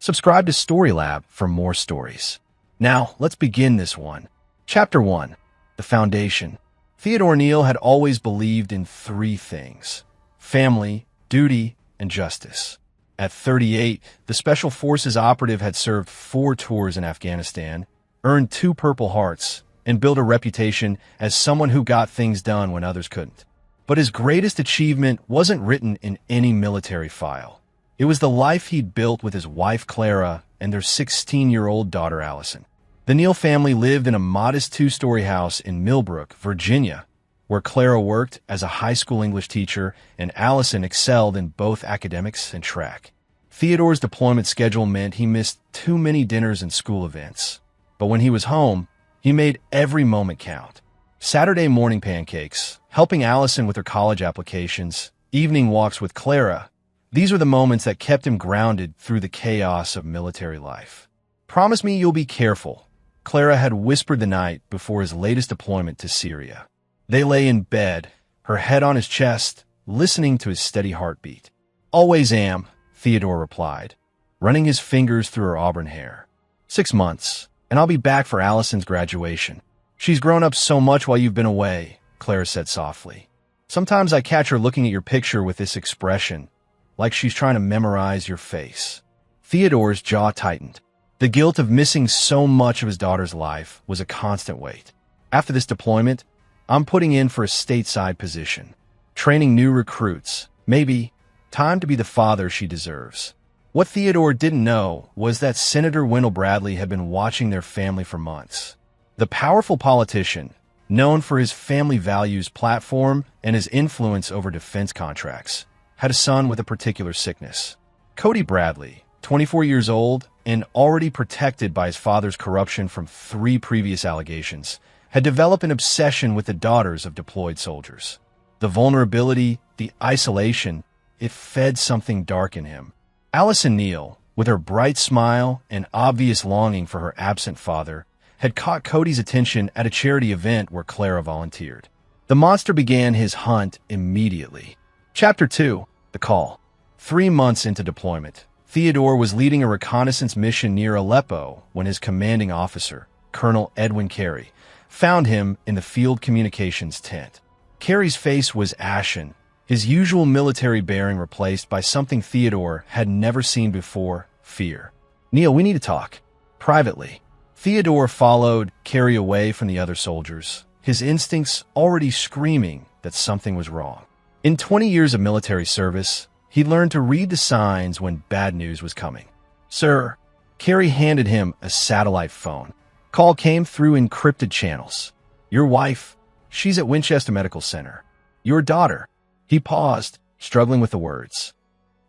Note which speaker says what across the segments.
Speaker 1: Subscribe to Storylab for more stories. Now, let's begin this one. Chapter 1. The Foundation. Theodore Neal had always believed in three things: family, duty, and justice. At 38, the Special Forces operative had served 4 tours in Afghanistan, earned 2 Purple Hearts, and built a reputation as someone who got things done when others couldn't. But his greatest achievement wasn't written in any military file. It was the life he'd built with his wife Clara and their 16-year-old daughter Allison. The Neal family lived in a modest 2-story house in Millbrook, Virginia, where Clara worked as a high school English teacher and Allison excelled in both academics and track. Theodore's deployment schedule meant he missed too many dinners and school events. But when he was home, he made every moment count. Saturday morning pancakes, helping Allison with her college applications, evening walks with Clara. These were the moments that kept him grounded through the chaos of military life. "Promise me you'll be careful," Clara had whispered the night before his latest deployment to Syria. They lay in bed, her head on his chest, listening to his steady heartbeat. "Always am," Theodore replied, running his fingers through her auburn hair. 6 months, and I'll be back for Allison's graduation. She's grown up so much while you've been away," Clara said softly. "Sometimes I catch her looking at your picture with this expression, like she's trying to memorize your face." Theodore's jaw tightened. The guilt of missing so much of his daughter's life was a constant weight. "After this deployment, I'm putting in for a stateside position, training new recruits, maybe time to be the father she deserves." What Theodore didn't know was that Senator Wendell Bradley had been watching their family for months. The powerful politician, known for his family values platform and his influence over defense contracts, had a son with a particular sickness. Cody Bradley, 24 years old and already protected by his father's corruption from 3 previous allegations, had developed an obsession with the daughters of deployed soldiers. The vulnerability, the isolation, it fed something dark in him. Allison Neal, with her bright smile and obvious longing for her absent father, had caught Cody's attention at a charity event where Clara volunteered. The monster began his hunt immediately. Chapter 2. The Call. 3 months into deployment, Theodore was leading a reconnaissance mission near Aleppo when his commanding officer, Colonel Edwin Carey, found him in the field communications tent. Carey's face was ashen, his usual military bearing replaced by something Theodore had never seen before: fear. "Neal, we need to talk. Privately." Theodore followed Carey away from the other soldiers, his instincts already screaming that something was wrong. In 20 years of military service, he learned to read the signs when bad news was coming. "Sir," Carey handed him a satellite phone. Call came through encrypted channels. "Your wife, she's at Winchester Medical Center. Your daughter." He paused, struggling with the words.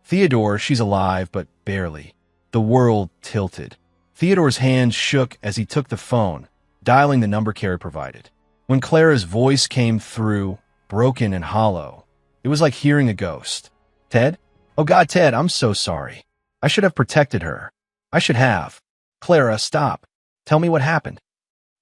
Speaker 1: "Theodore, she's alive, but barely." The world tilted. Theodore's hands shook as he took the phone, dialing the number Carey provided. When Clara's voice came through, broken and hollow, it was like hearing a ghost. "Ted? Oh God, Ted, I'm so sorry. I should have protected her. I should have." "Clara, stop. Tell me what happened."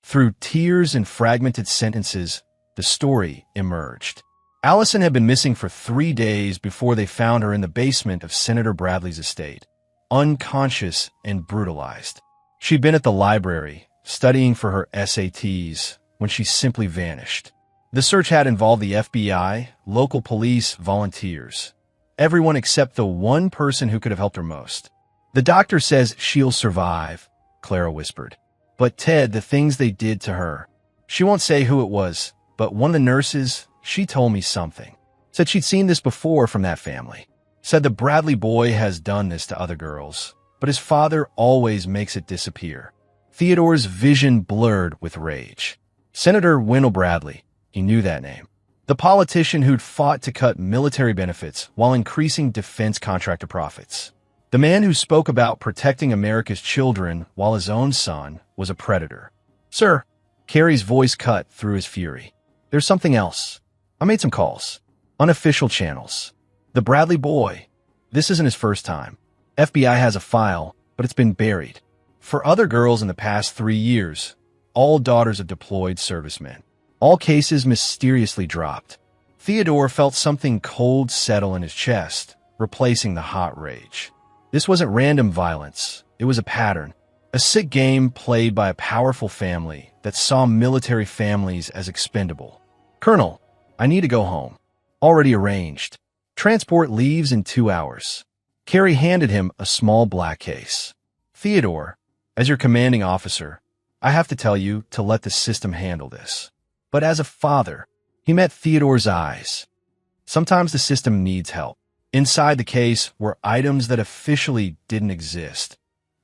Speaker 1: Through tears and fragmented sentences, the story emerged. Allison had been missing for 3 days before they found her in the basement of Senator Bradley's estate, unconscious and brutalized. She'd been at the library, studying for her SATs, when she simply vanished. The search had involved the FBI, local police, volunteers. Everyone except the one person who could have helped her most. "The doctor says she'll survive," Clara whispered. "But Ted, the things they did to her." She won't say who it was, but one of the nurses, she told me something. Said she'd seen this before from that family. Said the Bradley boy has done this to other girls, but his father always makes it disappear. Theodore's vision blurred with rage. Senator Wendell Bradley, he knew that name. The politician who'd fought to cut military benefits while increasing defense contractor profits. The man who spoke about protecting America's children while his own son was a predator. "Sir," Carey's voice cut through his fury. "There's something else. I made some calls. Unofficial channels. The Bradley boy. This isn't his first time. FBI has a file, but it's been buried. For other girls in the past 3 years, all daughters of deployed servicemen. All cases mysteriously dropped." Theodore felt something cold settle in his chest, replacing the hot rage. This wasn't random violence. It was a pattern, a sick game played by a powerful family that saw military families as expendable. "Colonel, I need to go home. Already arranged. Transport leaves in 2 hours." Carrie handed him a small black case. "Theodore, as your commanding officer, I have to tell you to let the system handle this." But as a father, he met Theodore's eyes. Sometimes the system needs help. Inside the case were items that officially didn't exist.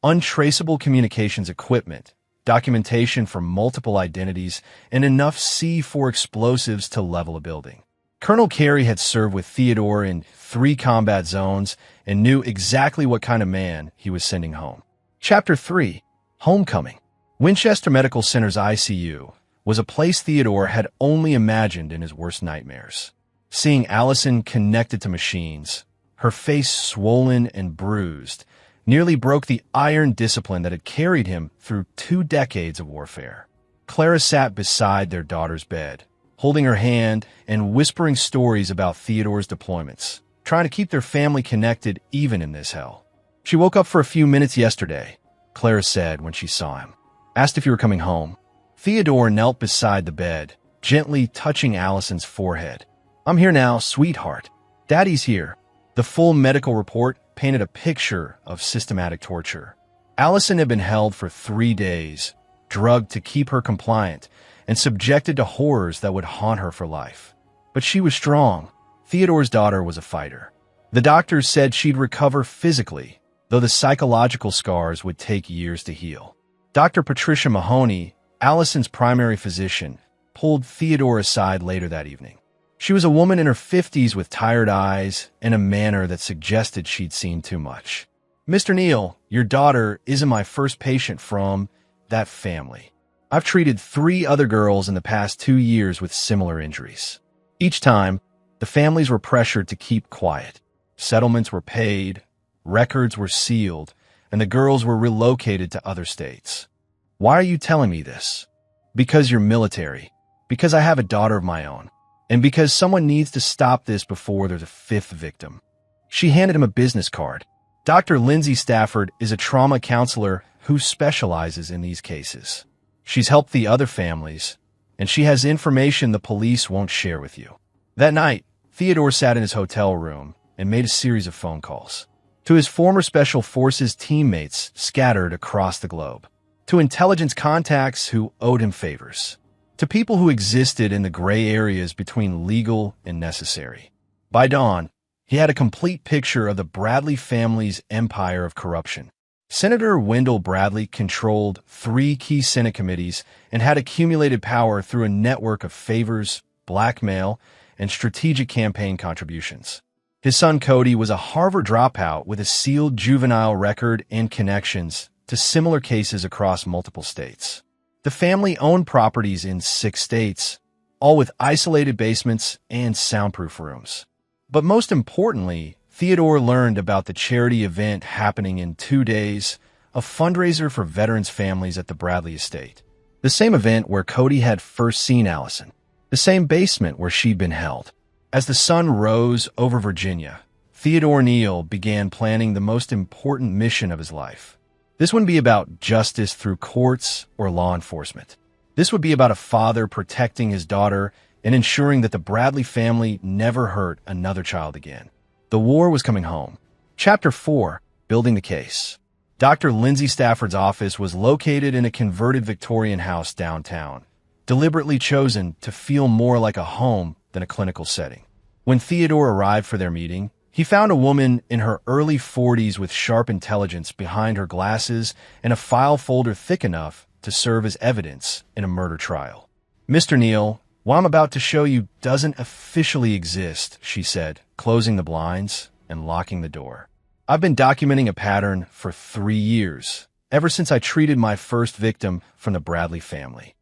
Speaker 1: Untraceable communications equipment, documentation for multiple identities, and enough C4 explosives to level a building. Colonel Carey had served with Theodore in 3 combat zones and knew exactly what kind of man he was sending home. Chapter 3. Homecoming. Winchester Medical Center's ICU was a place Theodore had only imagined in his worst nightmares. Seeing Allison connected to machines, her face swollen and bruised, nearly broke the iron discipline that had carried him through 2 decades of warfare. Clara sat beside their daughter's bed, holding her hand and whispering stories about Theodore's deployments, trying to keep their family connected even in this hell. "She woke up for a few minutes yesterday," Clara said when she saw him. "Asked if you were coming home." Theodore knelt beside the bed, gently touching Allison's forehead. "I'm here now, sweetheart. Daddy's here." The full medical report painted a picture of systematic torture. Allison had been held for 3 days, drugged to keep her compliant, and subjected to horrors that would haunt her for life. But she was strong. Theodore's daughter was a fighter. The doctors said she'd recover physically, though the psychological scars would take years to heal. Dr. Patricia Mahoney, Allison's primary physician, pulled Theodore aside later that evening. She was a woman in her 50s with tired eyes and a manner that suggested she'd seen too much. "Mr. Neal, your daughter isn't my first patient from that family. I've treated 3 other girls in the past 2 years with similar injuries. Each time, the families were pressured to keep quiet. Settlements were paid, records were sealed, and the girls were relocated to other states. Why are you telling me this? Because you're military, because I have a daughter of my own, and because someone needs to stop this before there's a 5th victim." She handed him a business card. Dr. Lindsay Stafford is a trauma counselor who specializes in these cases. She's helped the other families, and she has information the police won't share with you. That night, Theodore sat in his hotel room and made a series of phone calls. To his former Special Forces teammates scattered across the globe. To intelligence contacts who owed him favors. To people who existed in the gray areas between legal and necessary. By dawn, he had a complete picture of the Bradley family's empire of corruption. Senator Wendell Bradley controlled 3 key Senate committees and had accumulated power through a network of favors, blackmail, and strategic campaign contributions. His son Cody was a Harvard dropout with a sealed juvenile record and connections to similar cases across multiple states. The family owned properties in 6 states, all with isolated basements and soundproof rooms. But most importantly, Theodore learned about the charity event happening in 2 days, a fundraiser for veterans' families at the Bradley estate. The same event where Cody had first seen Allison. The same basement where she'd been held. As the sun rose over Virginia, Theodore Neal began planning the most important mission of his life. This wouldn't be about justice through courts or law enforcement. This would be about a father protecting his daughter and ensuring that the Bradley family never hurt another child again. The war was coming home. Chapter 4. Building the Case. Dr. Lindsay Stafford's office was located in a converted Victorian house downtown, deliberately chosen to feel more like a home than a clinical setting. When Theodore arrived for their meeting, he found a woman in her early 40s with sharp intelligence behind her glasses and a file folder thick enough to serve as evidence in a murder trial. "Mr. Neal, what I'm about to show you doesn't officially exist," she said, closing the blinds and locking the door. "I've been documenting a pattern for 3 years, ever since I treated my first victim from the Bradley family."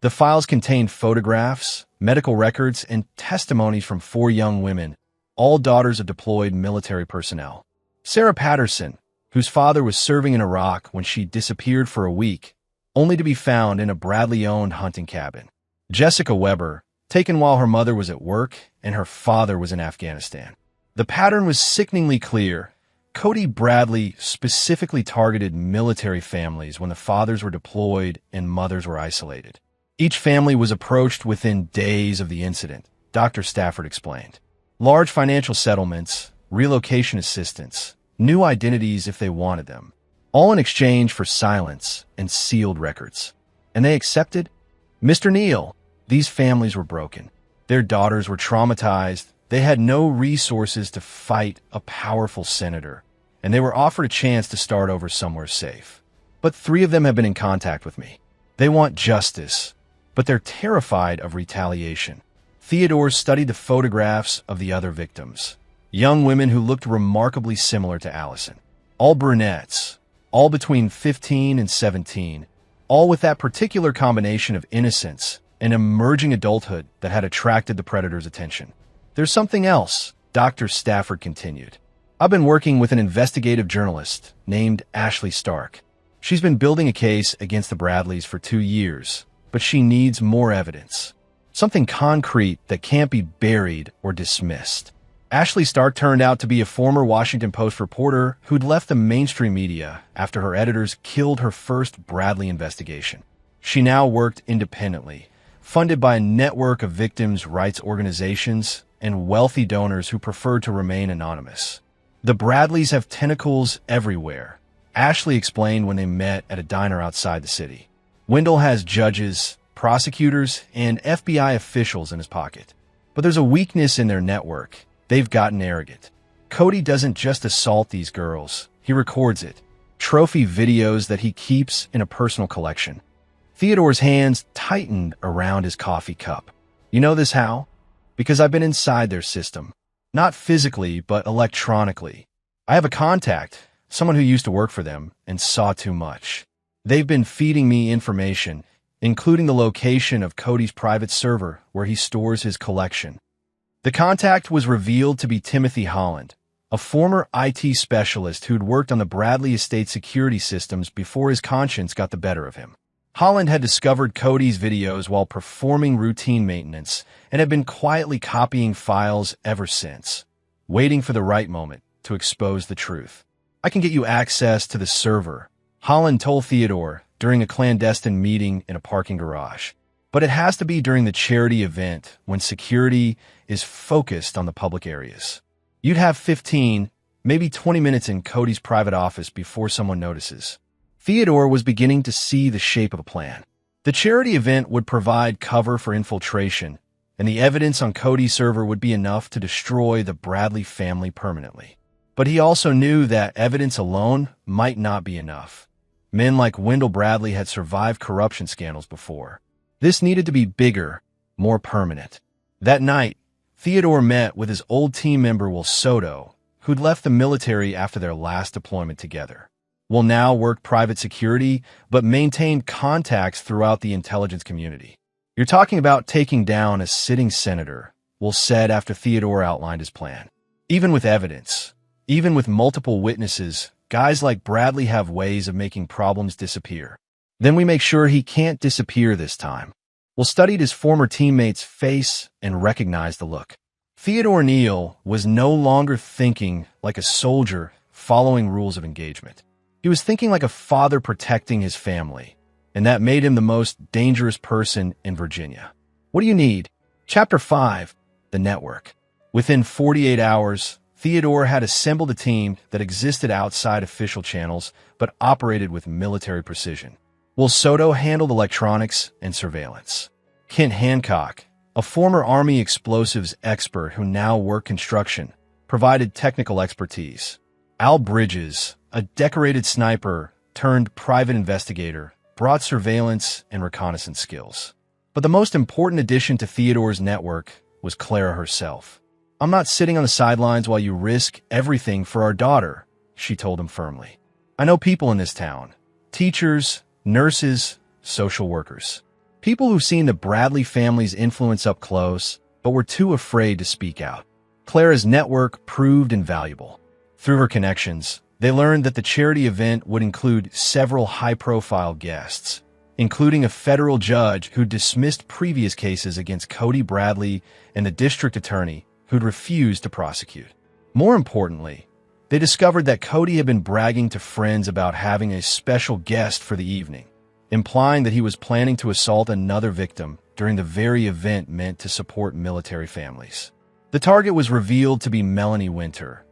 Speaker 1: The files contained photographs, medical records, and testimonies from 4 young women, all daughters of deployed military personnel. Sarah Patterson, whose father was serving in Iraq when she disappeared for a week, only to be found in a Bradley-owned hunting cabin. Jessica Weber, taken while her mother was at work and her father was in Afghanistan. The pattern was sickeningly clear. Cody Bradley specifically targeted military families when the fathers were deployed and mothers were isolated. Each family was approached within days of the incident, Dr. Stafford explained. Large financial settlements, relocation assistance, new identities if they wanted them, all in exchange for silence and sealed records. And they accepted? Mr. Neal, these families were broken. Their daughters were traumatized. They had no resources to fight a powerful senator, and they were offered a chance to start over somewhere safe. But 3 of them have been in contact with me. They want justice, but they're terrified of retaliation. Theodore studied the photographs of the other victims, young women who looked remarkably similar to Allison. All brunettes, all between 15 and 17, all with that particular combination of innocence and emerging adulthood that had attracted the predator's attention. There's something else, Dr. Stafford continued. I've been working with an investigative journalist named Ashley Stark. She's been building a case against the Bradleys for 2 years, but she needs more evidence. Something concrete that can't be buried or dismissed. Ashley Stark turned out to be a former Washington Post reporter who'd left the mainstream media after her editors killed her first Bradley investigation. She now worked independently, funded by a network of victims' rights organizations and wealthy donors who preferred to remain anonymous. The Bradleys have tentacles everywhere, Ashley explained when they met at a diner outside the city. Wendell has judges, prosecutors, and FBI officials in his pocket. But there's a weakness in their network. They've gotten arrogant. Cody doesn't just assault these girls. He records it. Trophy videos that he keeps in a personal collection. Theodore's hands tightened around his coffee cup. You know this how? Because I've been inside their system. Not physically, but electronically. I have a contact, someone who used to work for them, and saw too much. They've been feeding me information, including the location of Cody's private server where he stores his collection. The contact was revealed to be Timothy Holland, a former IT specialist who'd worked on the Bradley estate security systems before his conscience got the better of him. Holland had discovered Cody's videos while performing routine maintenance and had been quietly copying files ever since, waiting for the right moment to expose the truth. I can get you access to the server, Holland told Theodore during a clandestine meeting in a parking garage. But it has to be during the charity event when security is focused on the public areas. You'd have 15, maybe 20 minutes in Cody's private office before someone notices. Theodore was beginning to see the shape of a plan. The charity event would provide cover for infiltration, and the evidence on Cody's server would be enough to destroy the Bradley family permanently. But he also knew that evidence alone might not be enough. Men like Wendell Bradley had survived corruption scandals before. This needed to be bigger, more permanent. That night, Theodore met with his old team member Will Soto, who'd left the military after their last deployment together. Will now worked private security, but maintained contacts throughout the intelligence community. You're talking about taking down a sitting senator, Will said after Theodore outlined his plan. Even with evidence, even with multiple witnesses, guys like Bradley have ways of making problems disappear. Then we make sure he can't disappear this time. Will studied his former teammate's face and recognized the look. Theodore Neal was no longer thinking like a soldier following rules of engagement. He was thinking like a father protecting his family, and that made him the most dangerous person in Virginia. What do you need? Chapter 5, The Network. Within 48 hours, Theodore had assembled a team that existed outside official channels but operated with military precision. Will Soto handled electronics and surveillance. Kent Hancock, a former Army explosives expert who now worked construction, provided technical expertise. Al Bridges, a decorated sniper turned private investigator, brought surveillance and reconnaissance skills. But the most important addition to Theodore's network was Clara herself. I'm not sitting on the sidelines while you risk everything for our daughter, she told him firmly. I know people in this town. Teachers, nurses, social workers. People who've seen the Bradley family's influence up close, but were too afraid to speak out. Clara's network proved invaluable. Through her connections, they learned that the charity event would include several high-profile guests, including a federal judge who dismissed previous cases against Cody Bradley and the district attorney who'd refused to prosecute. More importantly, They discovered that Cody had been bragging to friends about having a special guest for the evening, implying that he was planning to assault another victim during the very event meant to support military families. The target was revealed to be Melanie Winter,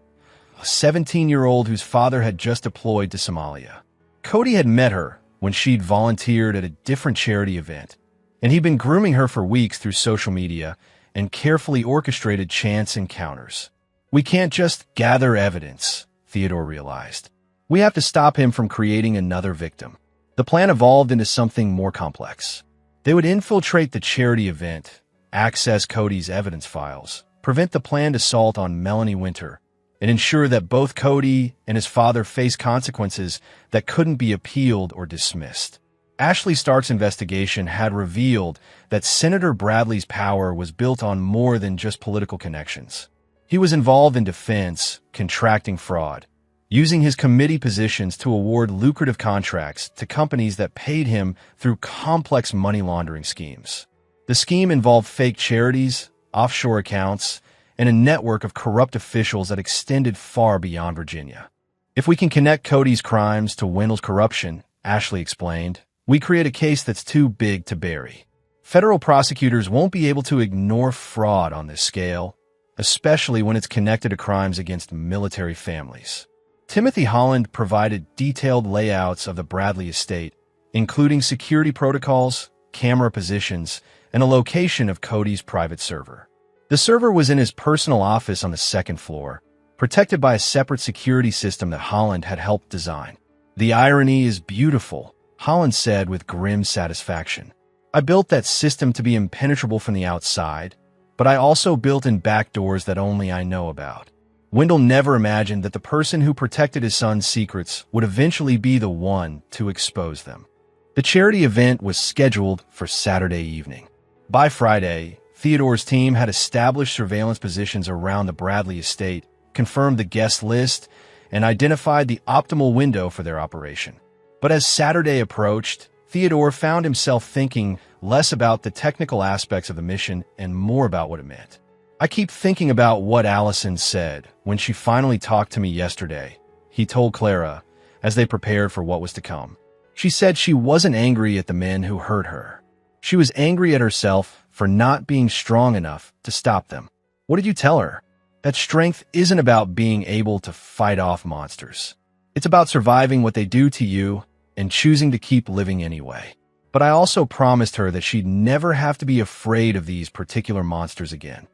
Speaker 1: a 17-year-old whose father had just deployed to Somalia. Cody had met her when she'd volunteered at a different charity event, and he'd been grooming her for weeks through social media and carefully orchestrated chance encounters. We can't just gather evidence, Theodore realized. We have to stop him from creating another victim. The plan evolved into something more complex. They would infiltrate the charity event, access Cody's evidence files, prevent the planned assault on Melanie Winter, and ensure that both Cody and his father face consequences that couldn't be appealed or dismissed. Ashley Stark's investigation had revealed that Senator Bradley's power was built on more than just political connections. He was involved in defense, contracting fraud, using his committee positions to award lucrative contracts to companies that paid him through complex money laundering schemes. The scheme involved fake charities, offshore accounts, and a network of corrupt officials that extended far beyond Virginia. If we can connect Cody's crimes to Wendell's corruption, Ashley explained, we create a case that's too big to bury. Federal prosecutors won't be able to ignore fraud on this scale, especially when it's connected to crimes against military families. Timothy Holland provided detailed layouts of the Bradley estate, including security protocols, camera positions, and a location of Cody's private server. The server was in his personal office on the second floor, protected by a separate security system that Holland had helped design. The irony is beautiful, Holland said with grim satisfaction. I built that system to be impenetrable from the outside, but I also built in back doors that only I know about. Wendell never imagined that the person who protected his son's secrets would eventually be the one to expose them. The charity event was scheduled for Saturday evening. By Friday, Theodore's team had established surveillance positions around the Bradley estate, confirmed the guest list, and identified the optimal window for their operation. But as Saturday approached, Theodore found himself thinking less about the technical aspects of the mission and more about what it meant. I keep thinking about what Allison said when she finally talked to me yesterday, he told Clara, as they prepared for what was to come. She said she wasn't angry at the men who hurt her. She was angry at herself for not being strong enough to stop them. What did you tell her? That strength isn't about being able to fight off monsters. It's about surviving what they do to you and choosing to keep living anyway. But I also promised her that she'd never have to be afraid of these particular monsters again.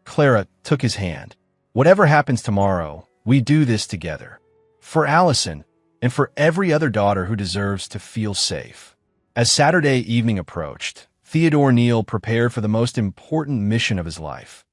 Speaker 1: Clara took his hand. Whatever happens tomorrow, we do this together. For Allison, and for every other daughter who deserves to feel safe. As Saturday evening approached, Theodore Neal prepared for the most important mission of his life.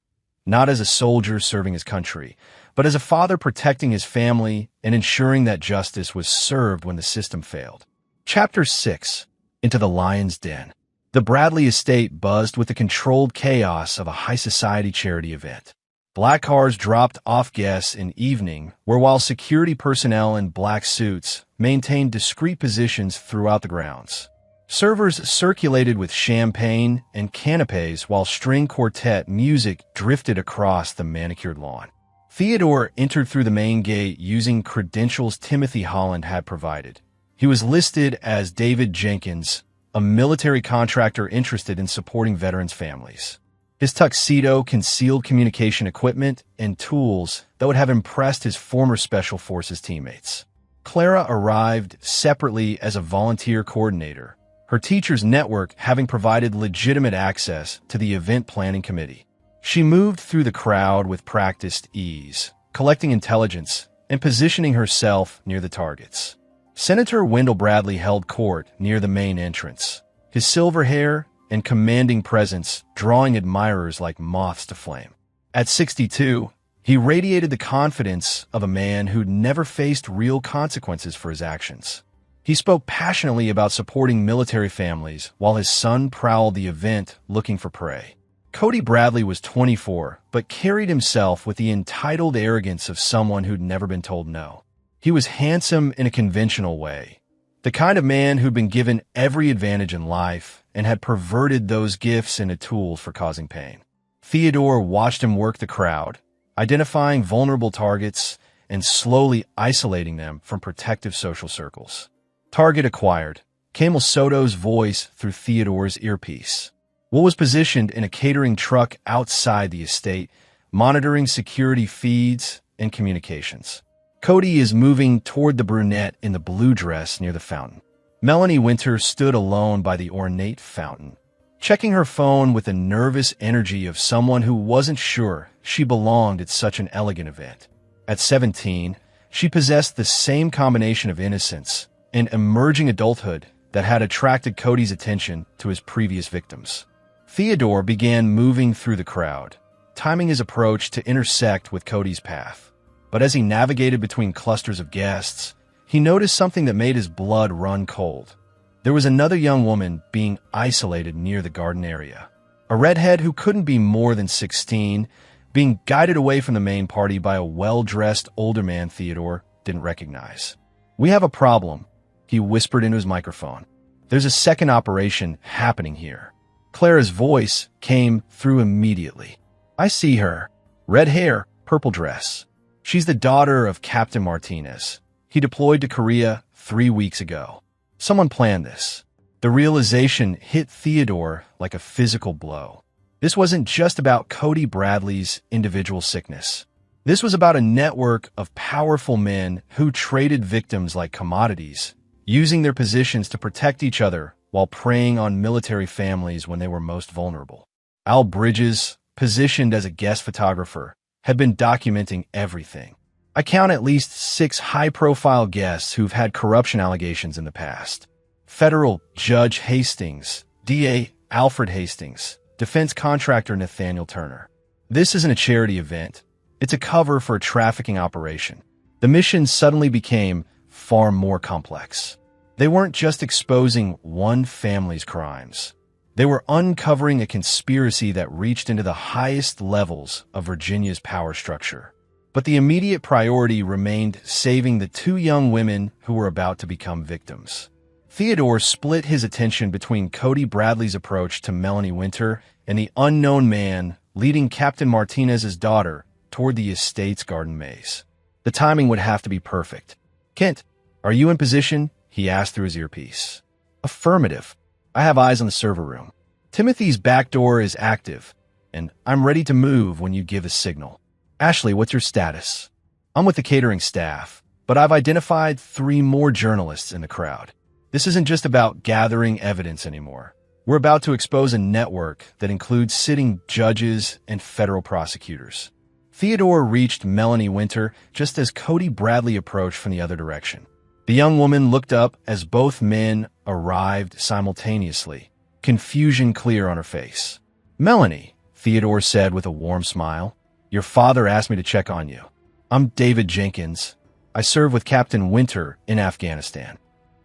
Speaker 1: Not as a soldier serving his country, but as a father protecting his family and ensuring that justice was served when the system failed. Chapter 6. Into the Lion's Den. The Bradley estate buzzed with the controlled chaos of a high society charity event. Black cars dropped off guests in evening, where while security personnel in black suits maintained discreet positions throughout the grounds. Servers circulated with champagne and canapes while string quartet music drifted across the manicured lawn. Theodore entered through the main gate using credentials Timothy Holland had provided. He was listed as David Jenkins, a military contractor interested in supporting veterans' families. His tuxedo concealed communication equipment and tools that would have impressed his former Special Forces teammates. Clara arrived separately as a volunteer coordinator, her teacher's network having provided legitimate access to the event planning committee. She moved through the crowd with practiced ease, collecting intelligence and positioning herself near the targets. Senator Wendell Bradley held court near the main entrance, his silver hair and commanding presence drawing admirers like moths to flame. At 62, he radiated the confidence of a man who'd never faced real consequences for his actions. He spoke passionately about supporting military families while his son prowled the event looking for prey. Cody Bradley was 24, but carried himself with the entitled arrogance of someone who'd never been told no. He was handsome in a conventional way, the kind of man who'd been given every advantage in life and had perverted those gifts into tools for causing pain. Theodore watched him work the crowd, identifying vulnerable targets and slowly isolating them from protective social circles. Target acquired. Camel Soto's voice through Theodore's earpiece. Will was positioned in a catering truck outside the estate, monitoring security feeds and communications. Cody is moving toward the brunette in the blue dress near the fountain. Melanie Winter stood alone by the ornate fountain, checking her phone with the nervous energy of someone who wasn't sure she belonged at such an elegant event. At 17, she possessed the same combination of innocence and emerging adulthood that had attracted Cody's attention to his previous victims. Theodore began moving through the crowd, timing his approach to intersect with Cody's path. But as he navigated between clusters of guests, he noticed something that made his blood run cold. There was another young woman being isolated near the garden area. A redhead who couldn't be more than 16, being guided away from the main party by a well-dressed older man Theodore didn't recognize. "We have a problem," he whispered into his microphone. "There's a second operation happening here." Clara's voice came through immediately. "I see her. Red hair, purple dress. She's the daughter of Captain Martinez. He deployed to Korea 3 weeks ago. Someone planned this." The realization hit Theodore like a physical blow. This wasn't just about Cody Bradley's individual sickness. This was about a network of powerful men who traded victims like commodities, using their positions to protect each other while preying on military families when they were most vulnerable. Al Bridges, positioned as a guest photographer, had been documenting everything. I count at least 6 high-profile guests who've had corruption allegations in the past. Federal Judge Hastings, DA Alfred Hastings, defense contractor Nathaniel Turner. This isn't a charity event. It's a cover for a trafficking operation. The mission suddenly became far more complex. They weren't just exposing one family's crimes. They were uncovering a conspiracy that reached into the highest levels of Virginia's power structure. But the immediate priority remained saving the 2 young women who were about to become victims. Theodore split his attention between Cody Bradley's approach to Melanie Winter and the unknown man leading Captain Martinez's daughter toward the estate's garden maze. The timing would have to be perfect. "Kent, are you in position?" he asked through his earpiece. "Affirmative. I have eyes on the server room. Timothy's back door is active, and I'm ready to move when you give a signal. Ashley, what's your status?" "I'm with the catering staff, but I've identified 3 more journalists in the crowd. This isn't just about gathering evidence anymore. We're about to expose a network that includes sitting judges and federal prosecutors." Theodore reached Melanie Winter just as Cody Bradley approached from the other direction. The young woman looked up as both men arrived simultaneously, confusion clear on her face. "Melanie," Theodore said with a warm smile, "your father asked me to check on you. I'm David Jenkins. I serve with Captain Winter in Afghanistan."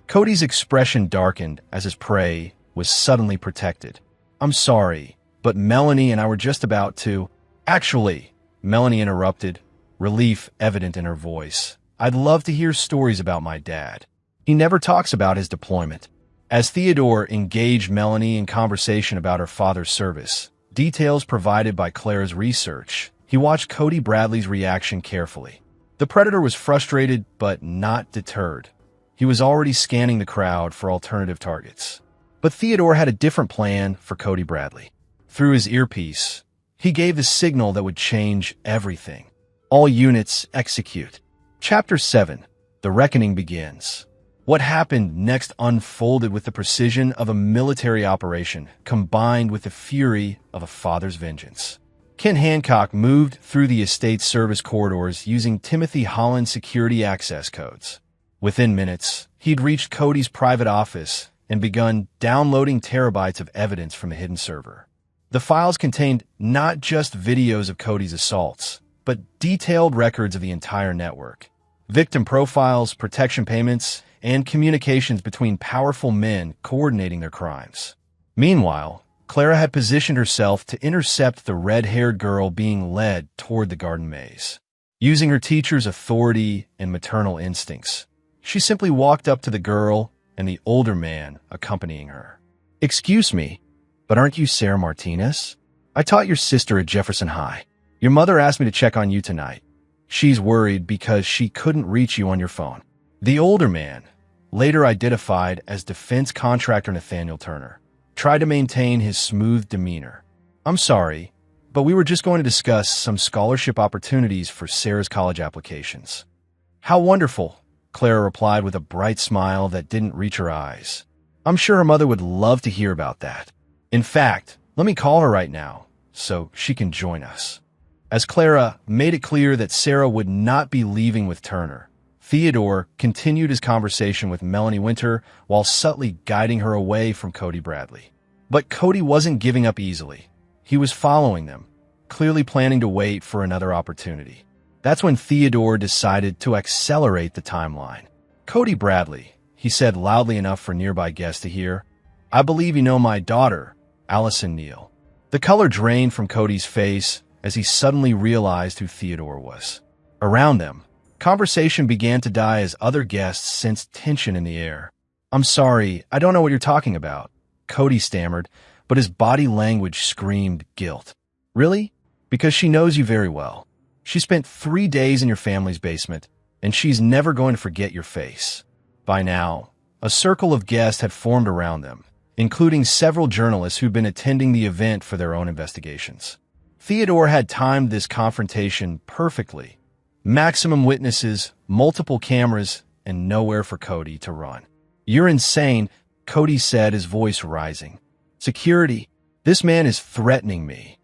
Speaker 1: Cody's expression darkened as his prey was suddenly protected. "I'm sorry, but Melanie and I were just about to—" "Actually," Melanie interrupted, relief evident in her voice, "I'd love to hear stories about my dad. He never talks about his deployment." As Theodore engaged Melanie in conversation about her father's service, details provided by Clara's research, he watched Cody Bradley's reaction carefully. The predator was frustrated but not deterred. He was already scanning the crowd for alternative targets. But Theodore had a different plan for Cody Bradley. Through his earpiece, he gave the signal that would change everything. "All units, execute." Chapter 7. The Reckoning begins. What happened next unfolded with the precision of a military operation combined with the fury of a father's vengeance. Ken Hancock moved through the estate's service corridors using Timothy Holland's security access codes. Within minutes, he'd reached Cody's private office and begun downloading terabytes of evidence from the hidden server. The files contained not just videos of Cody's assaults, but detailed records of the entire network. Victim profiles, protection payments, and communications between powerful men coordinating their crimes. Meanwhile, Clara had positioned herself to intercept the red-haired girl being led toward the garden maze. Using her teacher's authority and maternal instincts, she simply walked up to the girl and the older man accompanying her. "Excuse me, but aren't you Sarah Martinez? I taught your sister at Jefferson High. Your mother asked me to check on you tonight. She's worried because she couldn't reach you on your phone. The older man, later identified as defense contractor Nathaniel Turner, tried to maintain his smooth demeanor. I'm sorry, but we were just going to discuss some scholarship opportunities for Sarah's college applications. How wonderful, Clara replied with a bright smile that didn't reach her eyes. I'm sure her mother would love to hear about that. In fact, let me call her right now so she can join us. As Clara made it clear that Sarah would not be leaving with Turner, Theodore continued his conversation with Melanie Winter while subtly guiding her away from Cody Bradley. But Cody wasn't giving up easily. He was following them, clearly planning to wait for another opportunity. That's when Theodore decided to accelerate the timeline. Cody Bradley, he said loudly enough for nearby guests to hear, I believe you know my daughter, Allison Neal. The color drained from Cody's face as he suddenly realized who Theodore was. Around them, conversation began to die as other guests sensed tension in the air. I'm sorry, I don't know what you're talking about, Cody stammered, but his body language screamed guilt. Really? Because she knows you very well. She spent 3 days in your family's basement, and she's never going to forget your face. By now, a circle of guests had formed around them, including several journalists who'd been attending the event for their own investigations. Theodore had timed this confrontation perfectly. Maximum witnesses, multiple cameras, and nowhere for Cody to run. You're insane, Cody said, his voice rising. Security, this man is threatening me.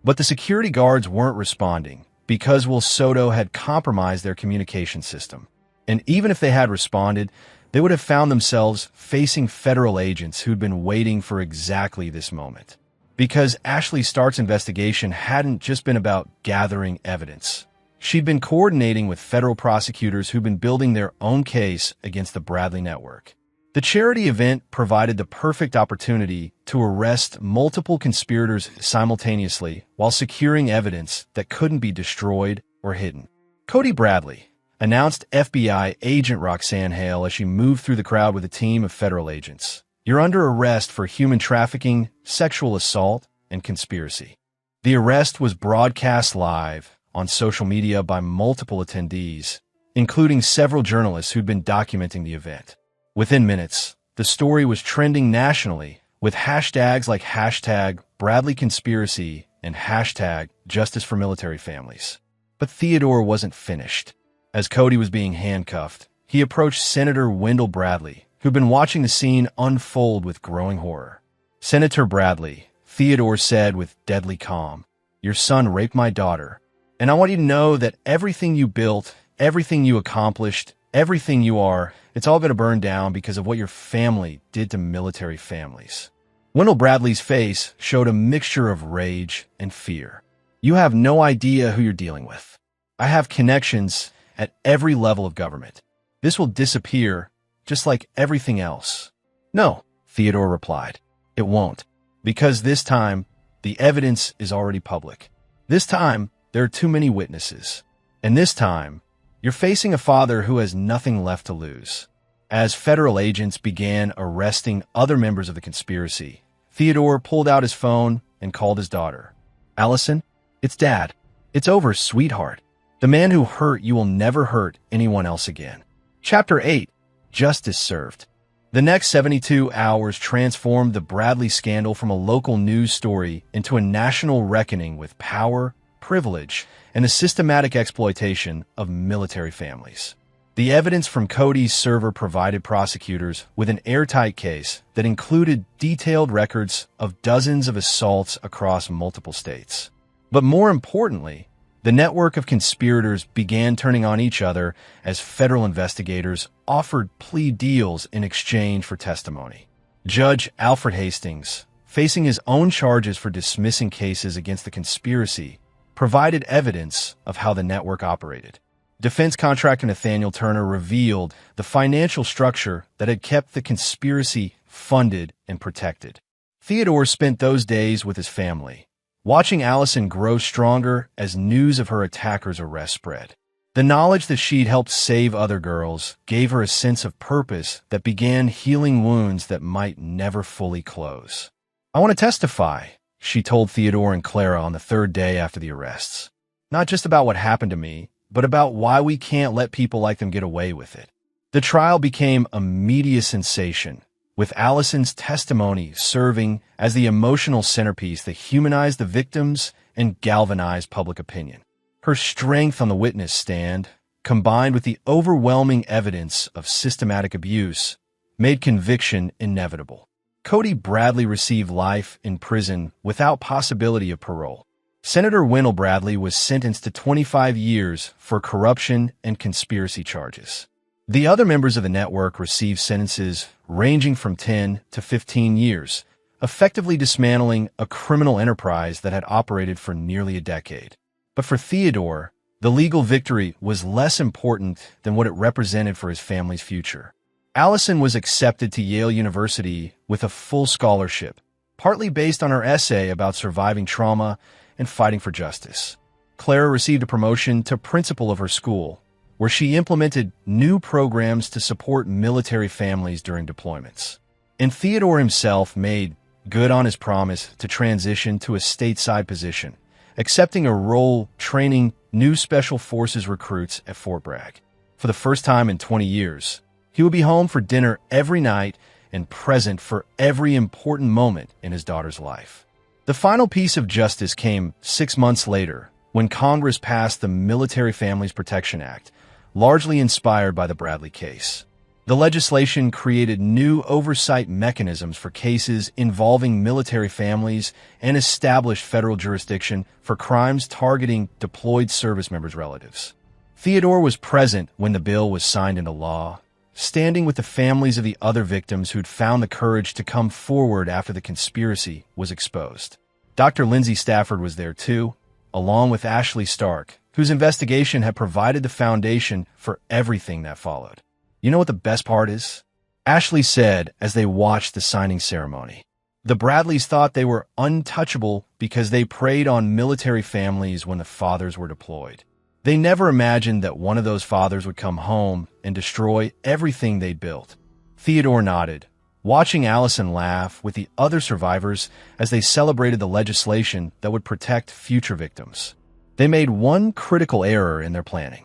Speaker 1: But the security guards weren't responding because Will Soto had compromised their communication system. And even if they had responded, they would have found themselves facing federal agents who'd been waiting for exactly this moment. Because Ashley Stark's investigation hadn't just been about gathering evidence. She'd been coordinating with federal prosecutors who'd been building their own case against the Bradley network. The charity event provided the perfect opportunity to arrest multiple conspirators simultaneously while securing evidence that couldn't be destroyed or hidden. Cody Bradley, announced FBI agent Roxanne Hale as she moved through the crowd with a team of federal agents. You're under arrest for human trafficking, sexual assault, and conspiracy. The arrest was broadcast live on social media by multiple attendees, including several journalists who'd been documenting the event. Within minutes, the story was trending nationally with hashtags like hashtag Bradley Conspiracy and hashtag Justice for Military Families. But Theodore wasn't finished. As Cody was being handcuffed, he approached Senator Wendell Bradley, who'd been watching the scene unfold with growing horror. Senator Bradley, Theodore said with deadly calm, your son raped my daughter, and I want you to know that everything you built, everything you accomplished, everything you are, it's all going to burn down because of what your family did to military families. Wendell Bradley's face showed a mixture of rage and fear. You have no idea who you're dealing with. I have connections at every level of government. This will disappear just like everything else. No, Theodore replied. It won't. Because this time, the evidence is already public. This time, there are too many witnesses. And this time, you're facing a father who has nothing left to lose. As federal agents began arresting other members of the conspiracy, Theodore pulled out his phone and called his daughter. Allison, it's Dad. It's over, sweetheart. The man who hurt you will never hurt anyone else again. Chapter 8. Justice Served. The next 72 hours transformed the Bradley scandal from a local news story into a national reckoning with power, privilege, and the systematic exploitation of military families. The evidence from Cody's server provided prosecutors with an airtight case that included detailed records of dozens of assaults across multiple states. But more importantly, the network of conspirators began turning on each other as federal investigators offered plea deals in exchange for testimony. Judge Alfred Hastings, facing his own charges for dismissing cases against the conspiracy, provided evidence of how the network operated. Defense contractor Nathaniel Turner revealed the financial structure that had kept the conspiracy funded and protected. Theodore spent those days with his family, watching Allison grow stronger as news of her attacker's arrest spread. The knowledge that she'd helped save other girls gave her a sense of purpose that began healing wounds that might never fully close. I want to testify, she told Theodore and Clara on the third day after the arrests. Not just about what happened to me, but about why we can't let people like them get away with it. The trial became a media sensation, with Allison's testimony serving as the emotional centerpiece that humanized the victims and galvanized public opinion. Her strength on the witness stand, combined with the overwhelming evidence of systematic abuse, made conviction inevitable. Cody Bradley received life in prison without possibility of parole. Senator Wendell Bradley was sentenced to 25 years for corruption and conspiracy charges. The other members of the network received sentences ranging from 10 to 15 years, effectively dismantling a criminal enterprise that had operated for nearly a decade. But for Theodore, the legal victory was less important than what it represented for his family's future. Allison was accepted to Yale University with a full scholarship, partly based on her essay about surviving trauma and fighting for justice. Clara received a promotion to principal of her school, where she implemented new programs to support military families during deployments. And Theodore himself made good on his promise to transition to a stateside position, accepting a role training new Special Forces recruits at Fort Bragg. For the first time in 20 years, he would be home for dinner every night and present for every important moment in his daughter's life. The final piece of justice came 6 months later, when Congress passed the Military Families Protection Act, largely inspired by the Bradley case. The legislation created new oversight mechanisms for cases involving military families and established federal jurisdiction for crimes targeting deployed service members' relatives. Theodore was present when the bill was signed into law, standing with the families of the other victims who'd found the courage to come forward after the conspiracy was exposed. Dr. Lindsay Stafford was there too, along with Ashley Stark, whose investigation had provided the foundation for everything that followed. You know what the best part is? Ashley said as they watched the signing ceremony. The Bradleys thought they were untouchable because they preyed on military families when the fathers were deployed. They never imagined that one of those fathers would come home and destroy everything they'd built. Theodore nodded, watching Allison laugh with the other survivors as they celebrated the legislation that would protect future victims. They made one critical error in their planning.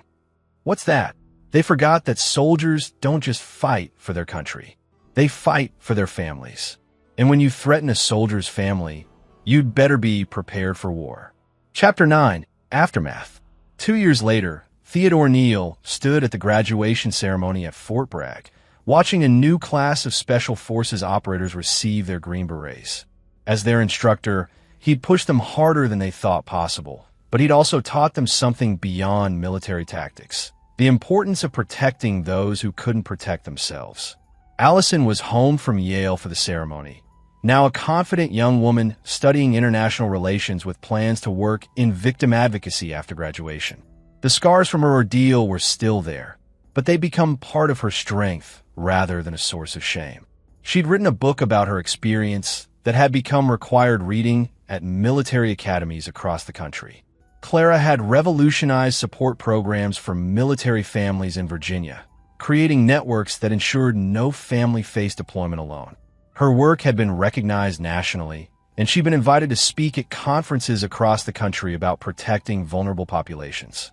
Speaker 1: What's that? They forgot that soldiers don't just fight for their country. They fight for their families. And when you threaten a soldier's family, you'd better be prepared for war. Chapter 9, Aftermath. 2 years later, Theodore Neal stood at the graduation ceremony at Fort Bragg, watching a new class of Special Forces operators receive their Green Berets. As their instructor, he'd pushed them harder than they thought possible, but he'd also taught them something beyond military tactics: the importance of protecting those who couldn't protect themselves. Allison was home from Yale for the ceremony, now a confident young woman studying international relations with plans to work in victim advocacy after graduation. The scars from her ordeal were still there, but they'd become part of her strength rather than a source of shame. She'd written a book about her experience that had become required reading at military academies across the country. Clara had revolutionized support programs for military families in Virginia, creating networks that ensured no family faced deployment alone. Her work had been recognized nationally, and she'd been invited to speak at conferences across the country about protecting vulnerable populations.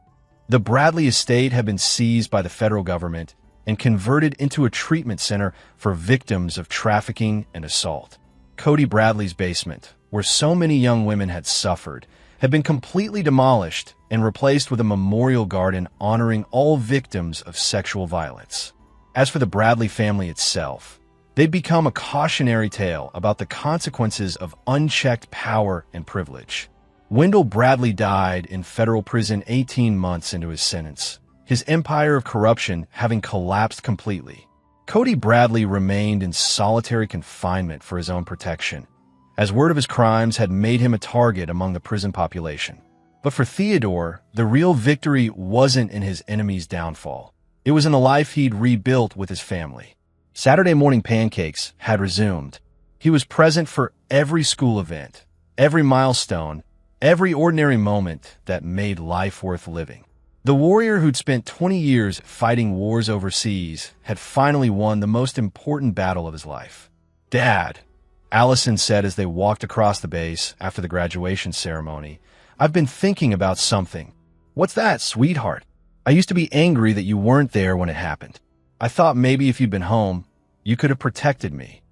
Speaker 1: The Bradley estate had been seized by the federal government and converted into a treatment center for victims of trafficking and assault. Cody Bradley's basement, where so many young women had suffered, had been completely demolished and replaced with a memorial garden honoring all victims of sexual violence. As for the Bradley family itself, they'd become a cautionary tale about the consequences of unchecked power and privilege. Wendell Bradley died in federal prison 18 months into his sentence, his empire of corruption having collapsed completely. Cody Bradley remained in solitary confinement for his own protection, as word of his crimes had made him a target among the prison population. But for Theodore, the real victory wasn't in his enemy's downfall. It was in the life he'd rebuilt with his family. Saturday morning pancakes had resumed. He was present for every school event, every milestone, every ordinary moment that made life worth living. The warrior who'd spent 20 years fighting wars overseas had finally won the most important battle of his life. "Dad," Allison said as they walked across the base after the graduation ceremony, "I've been thinking about something." "What's that, sweetheart?" I used to be angry that you weren't there when it happened. I thought maybe if you'd been home, you could have protected me."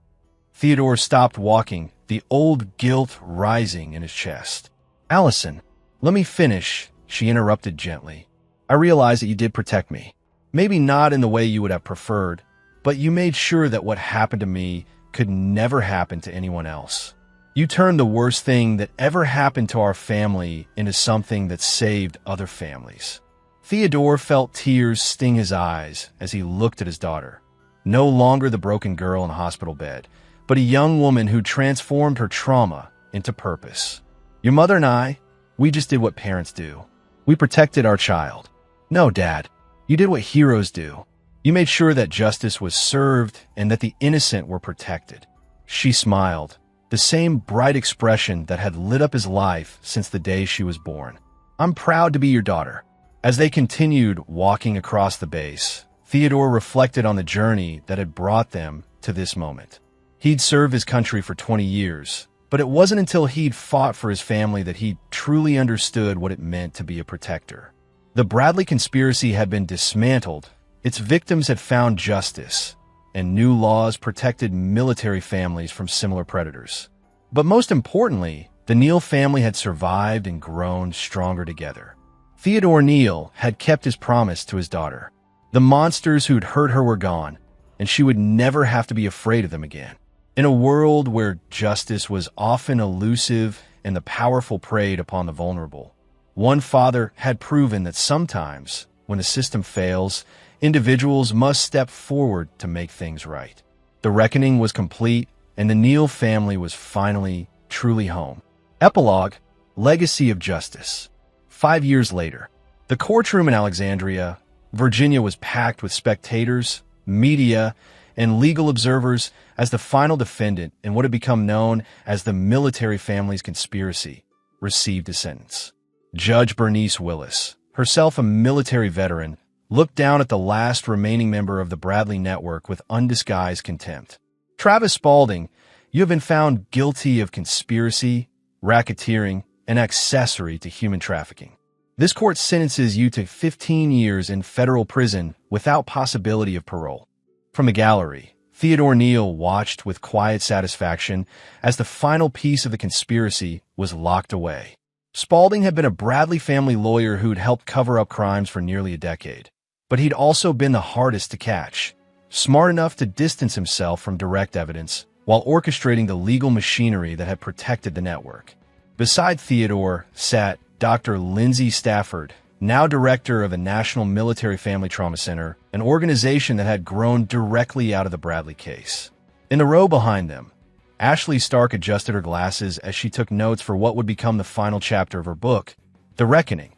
Speaker 1: Theodore stopped walking, the old guilt rising in his chest. "Allison, let me finish," she interrupted gently. "I realize that you did protect me. Maybe not in the way you would have preferred, but you made sure that what happened to me could never happen to anyone else. You turned the worst thing that ever happened to our family into something that saved other families." Theodore felt tears sting his eyes as he looked at his daughter. No longer the broken girl in a hospital bed, but a young woman who transformed her trauma into purpose. "Your mother and I, we just did what parents do. We protected our child." "No, Dad. You did what heroes do. You made sure that justice was served and that the innocent were protected." She smiled, the same bright expression that had lit up his life since the day she was born. "I'm proud to be your daughter." As they continued walking across the base, Theodore reflected on the journey that had brought them to this moment. He'd served his country for 20 years, but it wasn't until he'd fought for his family that he truly understood what it meant to be a protector. The Bradley conspiracy had been dismantled, its victims had found justice, and new laws protected military families from similar predators. But most importantly, the Neal family had survived and grown stronger together. Theodore Neal had kept his promise to his daughter. The monsters who'd hurt her were gone, and she would never have to be afraid of them again. In a world where justice was often elusive and the powerful preyed upon the vulnerable, one father had proven that sometimes, when the system fails, individuals must step forward to make things right. The reckoning was complete, and the Neal family was finally, truly home. Epilogue: Legacy of Justice. 5 years later, the courtroom in Alexandria, Virginia was packed with spectators, media, and legal observers as the final defendant in what had become known as the military family's conspiracy received a sentence. Judge Bernice Willis, herself a military veteran, looked down at the last remaining member of the Bradley network with undisguised contempt. "Travis Spaulding, you have been found guilty of conspiracy, racketeering, and accessory to human trafficking. This court sentences you to 15 years in federal prison without possibility of parole." From the gallery, Theodore Neal watched with quiet satisfaction as the final piece of the conspiracy was locked away. Spaulding had been a Bradley family lawyer who'd helped cover up crimes for nearly a decade. But he'd also been the hardest to catch, smart enough to distance himself from direct evidence while orchestrating the legal machinery that had protected the network. Beside Theodore sat Dr. Lindsay Stafford, now director of the National Military Family Trauma Center, an organization that had grown directly out of the Bradley case. In the row behind them, Ashley Stark adjusted her glasses as she took notes for what would become the final chapter of her book, The Reckoning: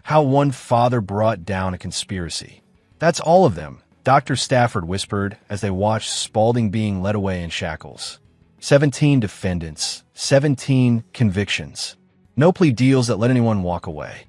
Speaker 1: How One Father Brought Down a Conspiracy. "That's all of them," Dr. Stafford whispered as they watched Spaulding being led away in shackles. 17 defendants, 17 convictions. No plea deals that let anyone walk away.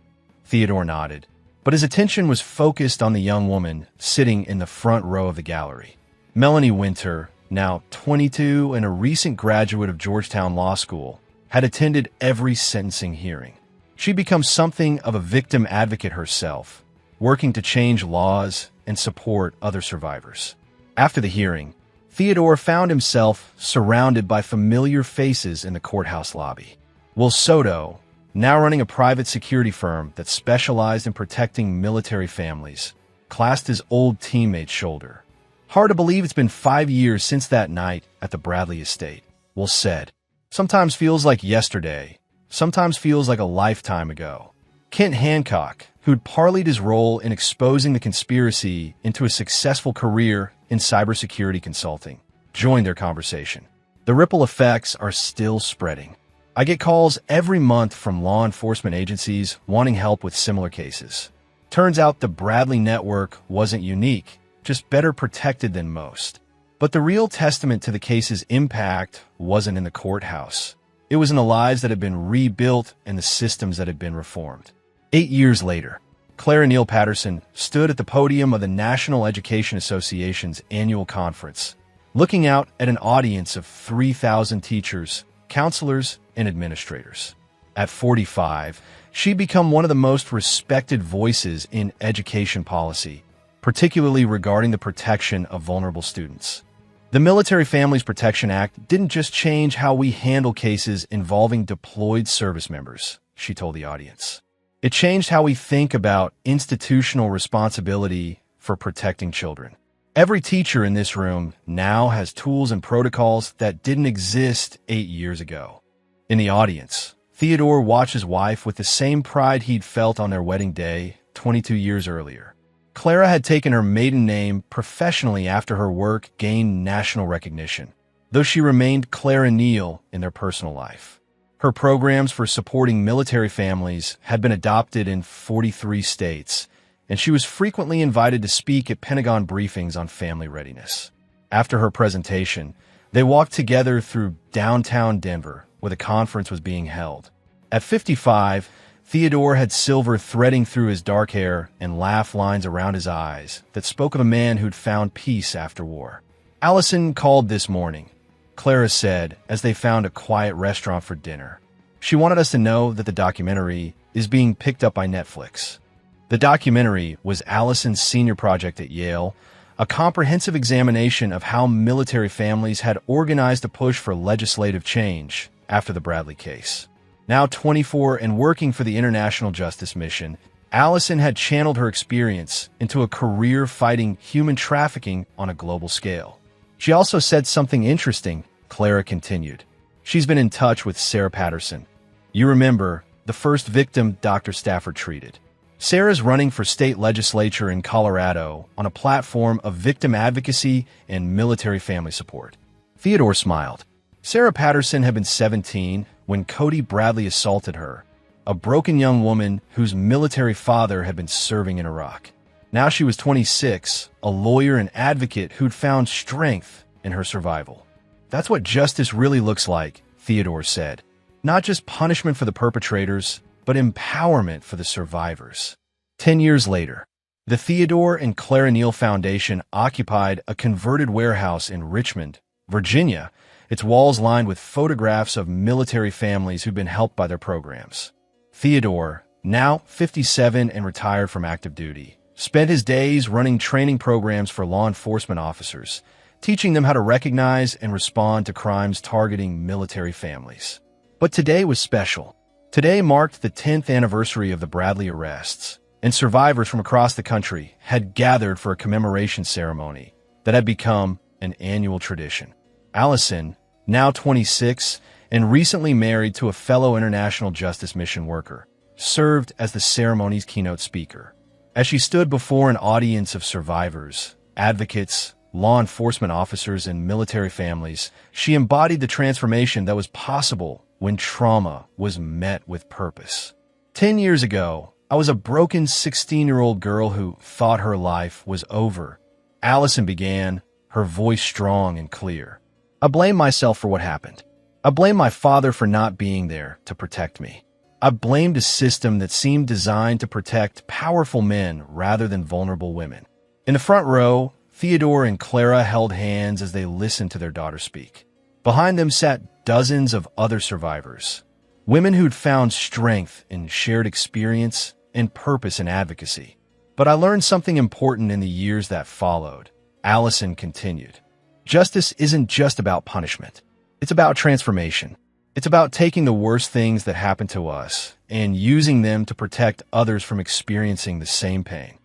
Speaker 1: Theodore nodded, but his attention was focused on the young woman sitting in the front row of the gallery. Melanie Winter, now 22 and a recent graduate of Georgetown Law School, had attended every sentencing hearing. She'd become something of a victim advocate herself, working to change laws and support other survivors. After the hearing, Theodore found himself surrounded by familiar faces in the courthouse lobby. Will Soto, now running a private security firm that specialized in protecting military families, clasped his old teammate's shoulder. "Hard to believe it's been 5 years since that night at the Bradley estate," Will said. "Sometimes feels like yesterday, sometimes feels like a lifetime ago." Kent Hancock, who'd parlayed his role in exposing the conspiracy into a successful career in cybersecurity consulting, joined their conversation. "The ripple effects are still spreading. I get calls every month from law enforcement agencies wanting help with similar cases. Turns out the Bradley network wasn't unique, just better protected than most. But the real testament to the case's impact wasn't in the courthouse. It was in the lives that had been rebuilt and the systems that had been reformed." 8 years later, Clara Neal Patterson stood at the podium of the National Education Association's annual conference, looking out at an audience of 3,000 teachers, counselors, and administrators. At 45, she'd become one of the most respected voices in education policy, particularly regarding the protection of vulnerable students. The Military Families Protection Act didn't just change how we handle cases involving deployed service members, she told the audience. It changed how we think about institutional responsibility for protecting children. Every teacher in this room now has tools and protocols that didn't exist 8 years ago. In the audience, Theodore watched his wife with the same pride he'd felt on their wedding day 22 years earlier. Clara had taken her maiden name professionally after her work gained national recognition, though she remained Clara Neal in their personal life. Her programs for supporting military families had been adopted in 43 states, and she was frequently invited to speak at Pentagon briefings on family readiness. After her presentation, they walked together through downtown Denver, where the conference was being held. At 55, Theodore had silver threading through his dark hair and laugh lines around his eyes that spoke of a man who'd found peace after war. Allison called this morning, Clara said, as they found a quiet restaurant for dinner. She wanted us to know that the documentary is being picked up by Netflix. The documentary was Allison's senior project at Yale, a comprehensive examination of how military families had organized a push for legislative change after the Bradley case. Now 24 and working for the International Justice Mission, Allison had channeled her experience into a career fighting human trafficking on a global scale. She also said something interesting, Clara continued. She's been in touch with Sarah Patterson. You remember, the first victim Dr. Stafford treated. Sarah's running for state legislature in Colorado on a platform of victim advocacy and military family support. Theodore smiled. Sarah Patterson had been 17 when Cody Bradley assaulted her, a broken young woman whose military father had been serving in Iraq. Now she was 26, a lawyer and advocate who'd found strength in her survival. That's what justice really looks like, Theodore said. Not just punishment for the perpetrators, but empowerment for the survivors. 10 years later, the Theodore and Clara Neal Foundation occupied a converted warehouse in Richmond, Virginia, its walls lined with photographs of military families who'd been helped by their programs. Theodore, now 57 and retired from active duty, spent his days running training programs for law enforcement officers, teaching them how to recognize and respond to crimes targeting military families. But today was special. Today marked the 10th anniversary of the Bradley arrests, and survivors from across the country had gathered for a commemoration ceremony that had become an annual tradition. Allison, now 26 and recently married to a fellow International Justice Mission worker, served as the ceremony's keynote speaker. As she stood before an audience of survivors, advocates, law enforcement officers, and military families, she embodied the transformation that was possible when trauma was met with purpose. 10 years ago, I was a broken 16-year-old girl who thought her life was over. Allison began, her voice strong and clear. I blame myself for what happened. I blame my father for not being there to protect me. I blamed a system that seemed designed to protect powerful men rather than vulnerable women. In the front row, Theodore and Clara held hands as they listened to their daughter speak. Behind them sat dozens of other survivors, women who'd found strength in shared experience and purpose in advocacy. But I learned something important in the years that followed. Allison continued. Justice isn't just about punishment. It's about transformation. It's about taking the worst things that happen to us and using them to protect others from experiencing the same pain.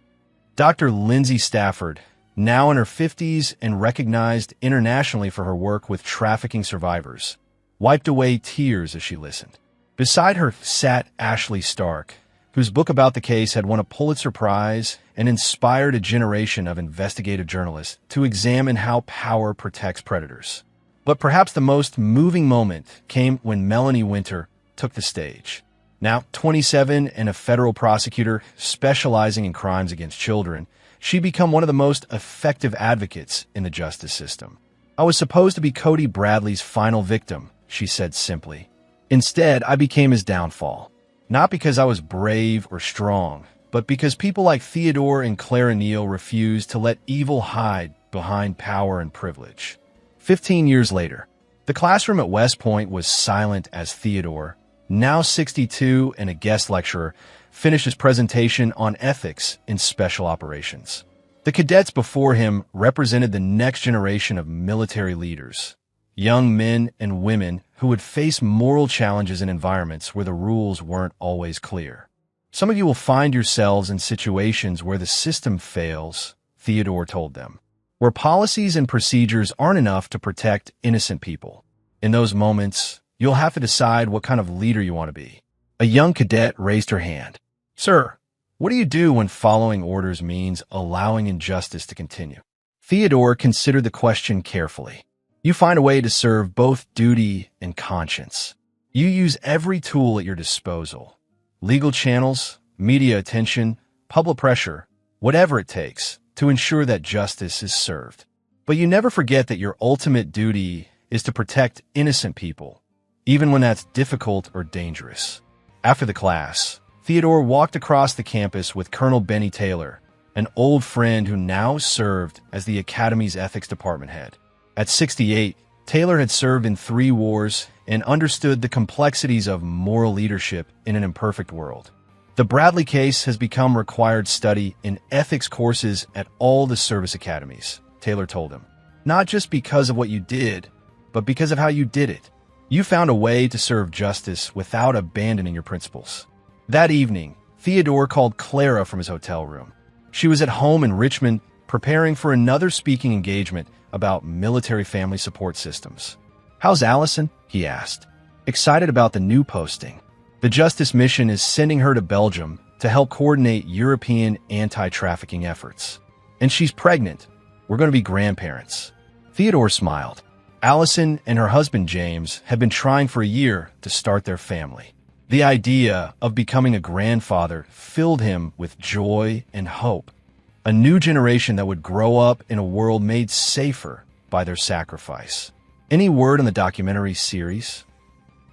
Speaker 1: Dr. Lindsay Stafford, now in her 50s and recognized internationally for her work with trafficking survivors, wiped away tears as she listened. Beside her sat Ashley Stark, whose book about the case had won a Pulitzer Prize and inspired a generation of investigative journalists to examine how power protects predators. But perhaps the most moving moment came when Melanie Winter took the stage. Now 27 and a federal prosecutor specializing in crimes against children, she'd become one of the most effective advocates in the justice system. I was supposed to be Cody Bradley's final victim, she said simply. Instead, I became his downfall. Not because I was brave or strong, but because people like Theodore and Clara Neal refused to let evil hide behind power and privilege. 15 years later, the classroom at West Point was silent as Theodore, now 62 and a guest lecturer, finished his presentation on ethics in special operations. The cadets before him represented the next generation of military leaders, young men and women who would face moral challenges in environments where the rules weren't always clear. Some of you will find yourselves in situations where the system fails, Theodore told them, where policies and procedures aren't enough to protect innocent people. In those moments, you'll have to decide what kind of leader you want to be. A young cadet raised her hand. Sir, what do you do when following orders means allowing injustice to continue? Theodore considered the question carefully. You find a way to serve both duty and conscience. You use every tool at your disposal. Legal channels, media attention, public pressure, whatever it takes to ensure that justice is served. But you never forget that your ultimate duty is to protect innocent people, even when that's difficult or dangerous. After the class, Theodore walked across the campus with Colonel Benny Taylor, an old friend who now served as the Academy's ethics department head. At 68, Taylor had served in 3 wars and understood the complexities of moral leadership in an imperfect world. The Bradley case has become required study in ethics courses at all the service academies, Taylor told him. Not just because of what you did, but because of how you did it. You found a way to serve justice without abandoning your principles. That evening, Theodore called Clara from his hotel room. She was at home in Richmond preparing for another speaking engagement about military family support systems. How's Allison? He asked. Excited about the new posting. The Justice Mission is sending her to Belgium to help coordinate European anti-trafficking efforts. And she's pregnant. We're going to be grandparents. Theodore smiled. Allison and her husband James had been trying for a year to start their family. The idea of becoming a grandfather filled him with joy and hope. A new generation that would grow up in a world made safer by their sacrifice. Any word on the documentary series?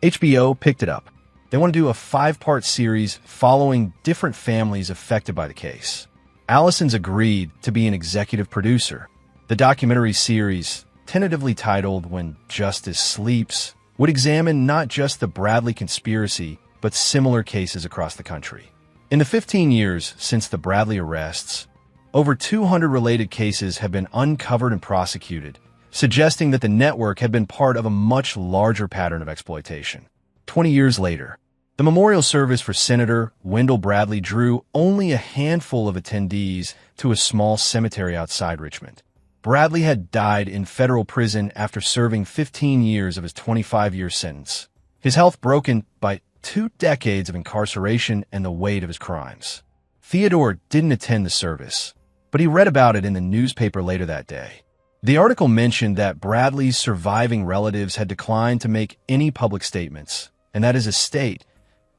Speaker 1: HBO picked it up. They want to do a 5-part series following different families affected by the case. Allison's agreed to be an executive producer. The documentary series, tentatively titled When Justice Sleeps, would examine not just the Bradley conspiracy, but similar cases across the country. In the 15 years since the Bradley arrests, over 200 related cases have been uncovered and prosecuted, suggesting that the network had been part of a much larger pattern of exploitation. 20 years later, the memorial service for Senator Wendell Bradley drew only a handful of attendees to a small cemetery outside Richmond. Bradley had died in federal prison after serving 15 years of his 25-year sentence, his health broken by 2 decades of incarceration and the weight of his crimes. Theodore didn't attend the service, but he read about it in the newspaper later that day. The article mentioned that Bradley's surviving relatives had declined to make any public statements, and that his estate,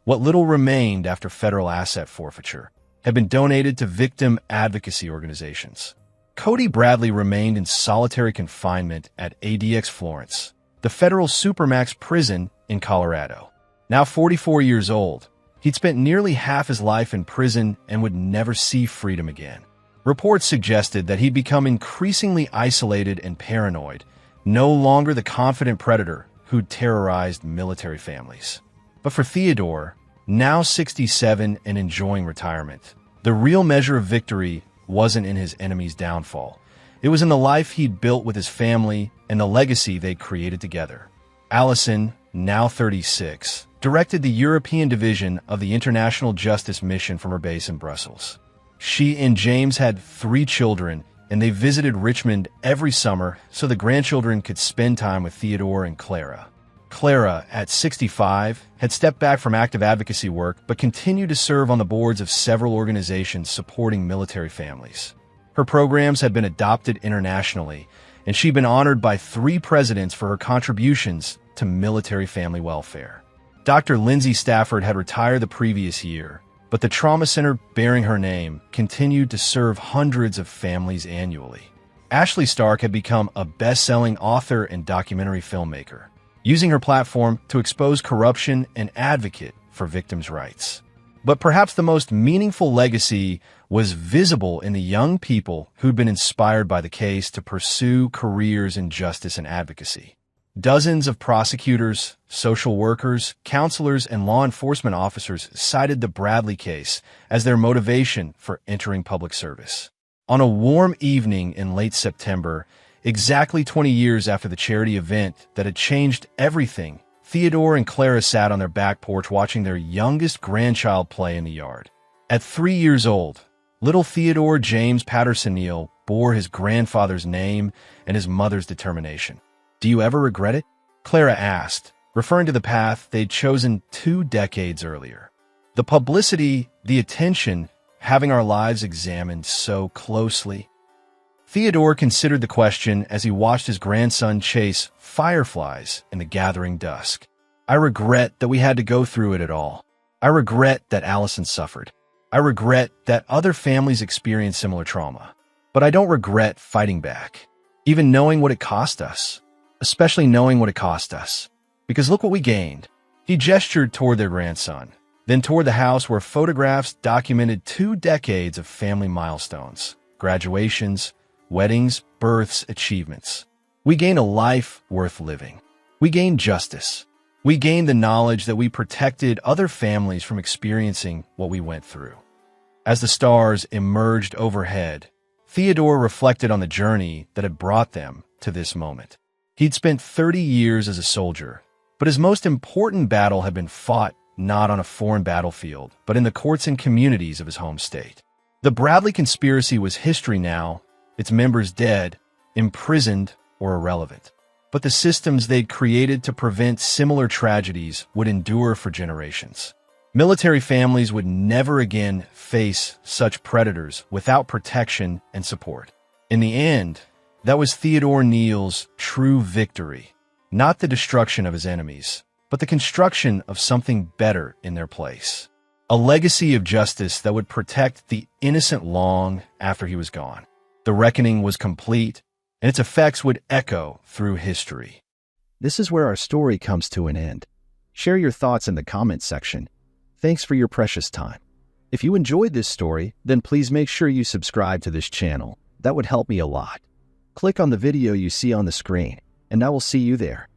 Speaker 1: what little remained after federal asset forfeiture, had been donated to victim advocacy organizations. Cody Bradley remained in solitary confinement at ADX Florence, the federal supermax prison in Colorado. Now 44 years old, he'd spent nearly half his life in prison and would never see freedom again. Reports suggested that he'd become increasingly isolated and paranoid, no longer the confident predator who'd terrorized military families. But for Theodore, now 67 and enjoying retirement, the real measure of victory wasn't in his enemy's downfall. It was in the life he'd built with his family and the legacy they'd created together. Allison, now 36, directed the European division of the International Justice Mission from her base in Brussels. She and James had 3 children, and they visited Richmond every summer so the grandchildren could spend time with Theodore and Clara. Clara, at 65, had stepped back from active advocacy work but continued to serve on the boards of several organizations supporting military families. Her programs had been adopted internationally, and she'd been honored by 3 presidents for her contributions to military family welfare. Dr. Lindsay Stafford had retired the previous year, but the trauma center bearing her name continued to serve hundreds of families annually. Ashley Stark had become a best-selling author and documentary filmmaker, using her platform to expose corruption and advocate for victims' rights. But perhaps the most meaningful legacy was visible in the young people who'd been inspired by the case to pursue careers in justice and advocacy. Dozens of prosecutors, social workers, counselors, and law enforcement officers cited the Bradley case as their motivation for entering public service. On a warm evening in late September, exactly 20 years after the charity event that had changed everything, Theodore and Clara sat on their back porch watching their youngest grandchild play in the yard. At 3 years old, little Theodore James Patterson Neal bore his grandfather's name and his mother's determination. "Do you ever regret it?" Clara asked, referring to the path they'd chosen 2 decades earlier. The publicity, the attention, having our lives examined so closely. Theodore considered the question as he watched his grandson chase fireflies in the gathering dusk. "I regret that we had to go through it at all. I regret that Allison suffered. I regret that other families experienced similar trauma. But I don't regret fighting back, even knowing what it cost us. Especially knowing what it cost us. Because look what we gained." He gestured toward their grandson, then toward the house where photographs documented 2 decades of family milestones, graduations, weddings, births, achievements. "We gain a life worth living. We gain justice. We gain the knowledge that we protected other families from experiencing what we went through." As the stars emerged overhead, Theodore reflected on the journey that had brought them to this moment. He'd spent 30 years as a soldier, but his most important battle had been fought not on a foreign battlefield, but in the courts and communities of his home state. The Bradley conspiracy was history now, its members dead, imprisoned, or irrelevant. But the systems they'd created to prevent similar tragedies would endure for generations. Military families would never again face such predators without protection and support. In the end, that was Theodore Neal's true victory, not the destruction of his enemies, but the construction of something better in their place. A legacy of justice that would protect the innocent long after he was gone. The reckoning was complete, and its effects would echo through history.
Speaker 2: This is where our story comes to an end. Share your thoughts in the comments section. Thanks for your precious time. If you enjoyed this story, then please make sure you subscribe to this channel. That would help me a lot. Click on the video you see on the screen, and I will see you there.